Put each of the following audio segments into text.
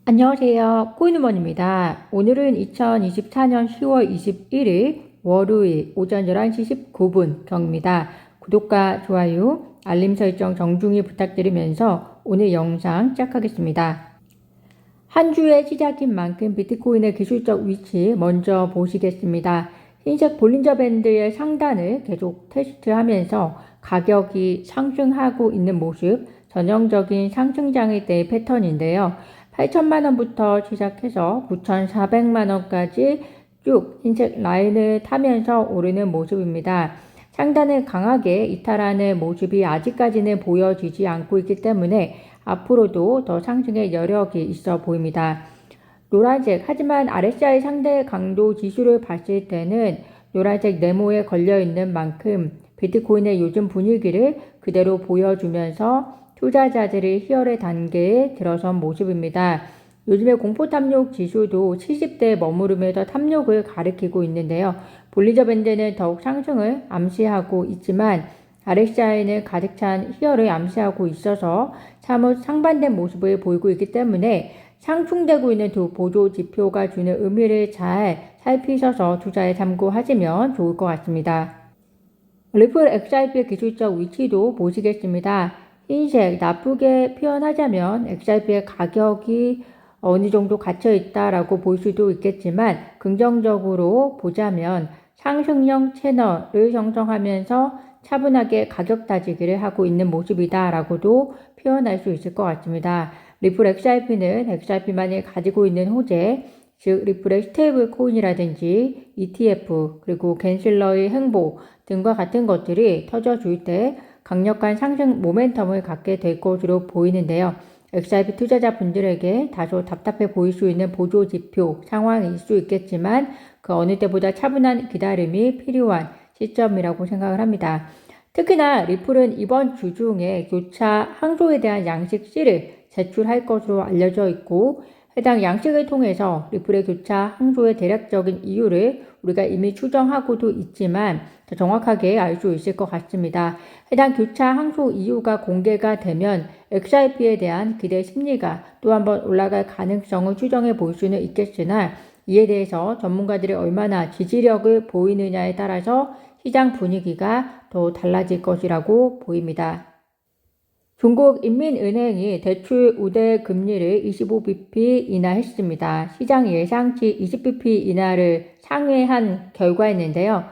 안녕하세요. 코인우먼입니다. 오늘은 2024년 10월 21일 월요일 오전 11시 19분경입니다. 구독과 좋아요, 알림 설정 정중히 부탁드리면서 오늘 영상 시작하겠습니다. 한 주의 시작인 만큼 비트코인의 기술적 위치 먼저 보시겠습니다. 흰색 볼린저 밴드의 상단을 계속 테스트하면서 가격이 상승하고 있는 모습, 전형적인 상승장의 패턴인데요. 8천만원부터 시작해서 9,400만원까지 쭉 흰색 라인을 타면서 오르는 모습입니다. 상단을 강하게 이탈하는 모습이 아직까지는 보여지지 않고 있기 때문에 앞으로도 더 상승의 여력이 있어 보입니다. 노란색, 하지만 RSI 상대 강도 지수를 봤을 때는 노란색 네모에 걸려있는 만큼 비트코인의 요즘 분위기를 그대로 보여주면서 투자자들이 희열의 단계에 들어선 모습입니다. 요즘에 공포탐욕 지수도 70대에 머무르면서 탐욕을 가리키고 있는데요. 볼린저 밴드는 더욱 상승을 암시하고 있지만 RSI는 가득 찬 희열을 암시하고 있어서 사뭇 상반된 모습을 보이고 있기 때문에 상충되고 있는 두 보조 지표가 주는 의미를 잘 살피셔서 투자에 참고하시면 좋을 것 같습니다. 리플 XRP의 기술적 위치도 보시겠습니다. 흰색, 나쁘게 표현하자면 XRP의 가격이 어느 정도 갇혀 있다라고 볼 수도 있겠지만 긍정적으로 보자면 상승형 채널을 형성하면서 차분하게 가격 다지기를 하고 있는 모습이다라고도 표현할 수 있을 것 같습니다. 리플 XRP는 XRP만이 가지고 있는 호재, 즉 리플의 스테이블 코인이라든지 ETF 그리고 겐실러의 행보 등과 같은 것들이 터져줄 때 강력한 상승 모멘텀을 갖게 될 것으로 보이는데요. XRP 투자자분들에게 다소 답답해 보일 수 있는 보조지표 상황일 수 있겠지만 그 어느 때보다 차분한 기다림이 필요한 시점이라고 생각을 합니다. 특히나 리플은 이번 주 중에 교차 항소에 대한 양식 C를 제출할 것으로 알려져 있고 해당 양식을 통해서 리플의 교차 항소의 대략적인 이유를 우리가 이미 추정하고도 있지만 더 정확하게 알 수 있을 것 같습니다. 해당 교차 항소 이유가 공개가 되면 XRP에 대한 기대 심리가 또 한번 올라갈 가능성을 추정해 볼 수는 있겠으나 이에 대해서 전문가들이 얼마나 지지력을 보이느냐에 따라서 시장 분위기가 더 달라질 것이라고 보입니다. 중국인민은행이 대출 우대 금리를 25bp 인하했습니다. 시장 예상치 20bp 인하를 상회한 결과였는데요.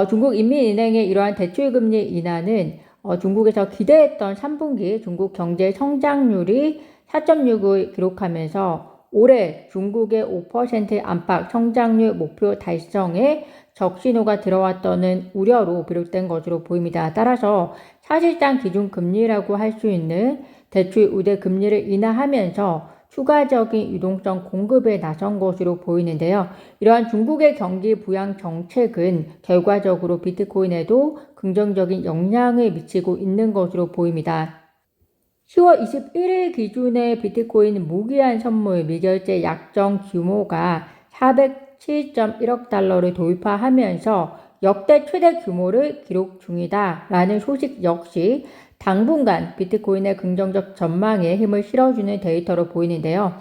중국인민은행의 이러한 대출금리 인하는 중국에서 기대했던 3분기 중국 경제 성장률이 4.6을 기록하면서 올해 중국의 5% 안팎 성장률 목표 달성에 적신호가 들어왔다는 우려로 비롯된 것으로 보입니다. 따라서 사실상 기준금리라고 할 수 있는 대출 우대 금리를 인하하면서 추가적인 유동성 공급에 나선 것으로 보이는데요. 이러한 중국의 경기 부양 정책은 결과적으로 비트코인에도 긍정적인 영향을 미치고 있는 것으로 보입니다. 10월 21일 기준의 비트코인 무기한 선물 미결제 약정 규모가 407.1억 달러를 돌파하면서 역대 최대 규모를 기록 중이다 라는 소식 역시 당분간 비트코인의 긍정적 전망에 힘을 실어주는 데이터로 보이는데요.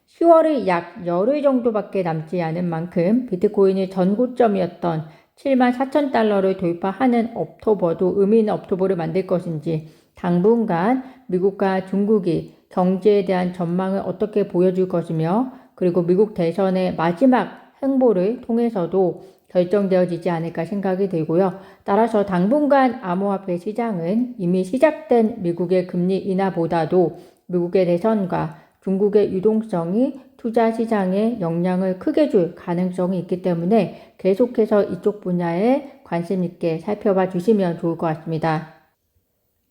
10월이 약 열흘 정도밖에 남지 않은 만큼 비트코인이 전고점이었던 74,000달러를 돌파하는 옥토버도 의미 있는 옥토버를 만들 것인지 당분간 미국과 중국이 경제에 대한 전망을 어떻게 보여줄 것이며 그리고 미국 대선의 마지막 행보를 통해서도 결정되어지지 않을까 생각이 들고요. 따라서 당분간 암호화폐 시장은 이미 시작된 미국의 금리 인하보다도 미국의 대선과 중국의 유동성이 투자 시장에 영향을 크게 줄 가능성이 있기 때문에 계속해서 이쪽 분야에 관심 있게 살펴봐 주시면 좋을 것 같습니다.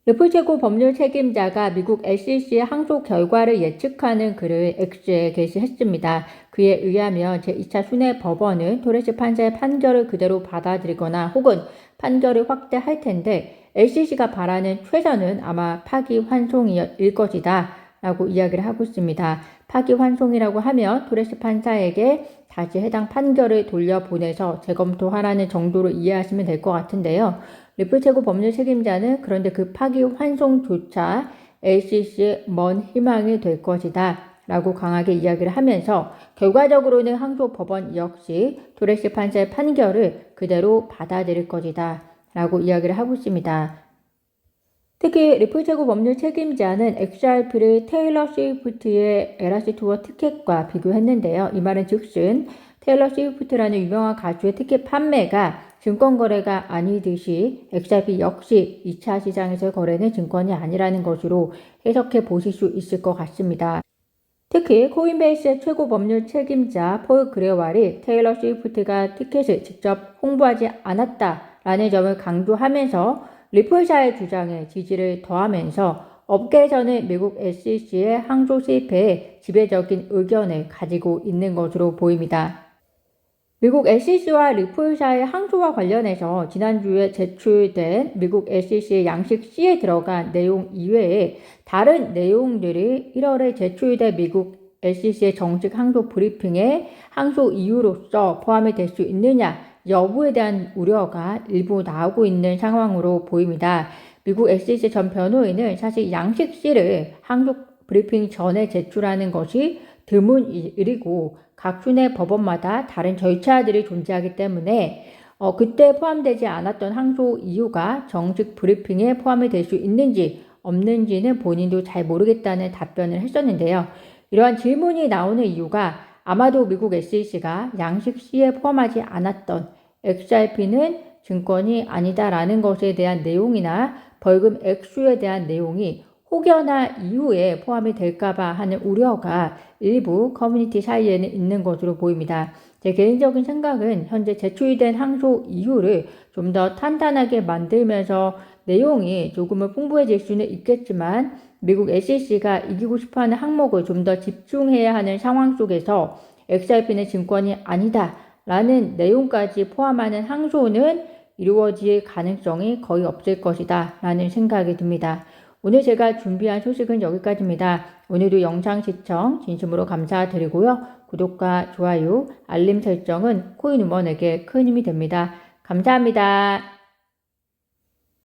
리플 최고 법률 책임자가 미국 SEC의 항소 결과를 예측하는 글을 X에 게시했습니다. 그에 의하면 제2차 순회 법원은 토레스 판사의 판결을 그대로 받아들이거나 혹은 판결을 확대할 텐데 SEC가 바라는 최선은 아마 파기환송일 것이다 라고 이야기를 하고 있습니다. 파기환송이라고 하면 토레스 판사에게 다시 해당 판결을 돌려보내서 재검토하라는 정도로 이해하시면 될 것 같은데요. 리플 최고 법률 책임자는 그런데 그 파기환송조차 SEC의 먼 희망이 될 것이다 라고 강하게 이야기를 하면서 결과적으로는 항소법원 역시 도레시 판사의 판결을 그대로 받아들일 것이다 라고 이야기를 하고 있습니다. 특히 리플 최고 법률 책임자는 XRP를 테일러 스위프트의 에라스 투어 티켓과 비교했는데요. 이 말은 즉슨 테일러 스위프트라는 유명한 가수의 티켓 판매가 증권거래가 아니듯이 XRP 역시 2차 시장에서 거래는 증권이 아니라는 것으로 해석해 보실 수 있을 것 같습니다. 특히 코인베이스의 최고 법률 책임자 폴 그레왈이 테일러 스위프트가 티켓을 직접 홍보하지 않았다라는 점을 강조하면서 리플사의 주장에 지지를 더하면서 업계에서는 미국 SEC의 항소 실패에 지배적인 의견을 가지고 있는 것으로 보입니다. 미국 SEC와 리플사의 항소와 관련해서 지난주에 제출된 미국 SEC의 양식 C에 들어간 내용 이외에 다른 내용들이 1월에 제출된 미국 SEC의 정식 항소 브리핑에 항소 이유로서 포함이 될 수 있느냐 여부에 대한 우려가 일부 나오고 있는 상황으로 보입니다. 미국 SEC 전 변호인은 사실 양식 C를 항소 브리핑 전에 제출하는 것이 드문 일이고 각 순회 법원마다 다른 절차들이 존재하기 때문에 그때 포함되지 않았던 항소 이유가 정식 브리핑에 포함이 될 수 있는지 없는지는 본인도 잘 모르겠다는 답변을 했었는데요. 이러한 질문이 나오는 이유가 아마도 미국 SEC가 양식 C에 포함하지 않았던 XRP는 증권이 아니다라는 것에 대한 내용이나 벌금 액수에 대한 내용이 혹여나 이후에 포함이 될까봐 하는 우려가 일부 커뮤니티 사이에는 있는 것으로 보입니다. 제 개인적인 생각은 현재 제출된 항소 이유를 좀 더 탄탄하게 만들면서 내용이 조금은 풍부해질 수는 있겠지만 미국 SEC가 이기고 싶어하는 항목을 좀 더 집중해야 하는 상황 속에서 XRP는 증권이 아니다 라는 내용까지 포함하는 항소는 이루어질 가능성이 거의 없을 것이다 라는 생각이 듭니다. 오늘 제가 준비한 소식은 여기까지입니다. 오늘도 영상 시청 진심으로 감사드리고요. 구독과 좋아요, 알림 설정은 코인우먼에게 큰 힘이 됩니다. 감사합니다.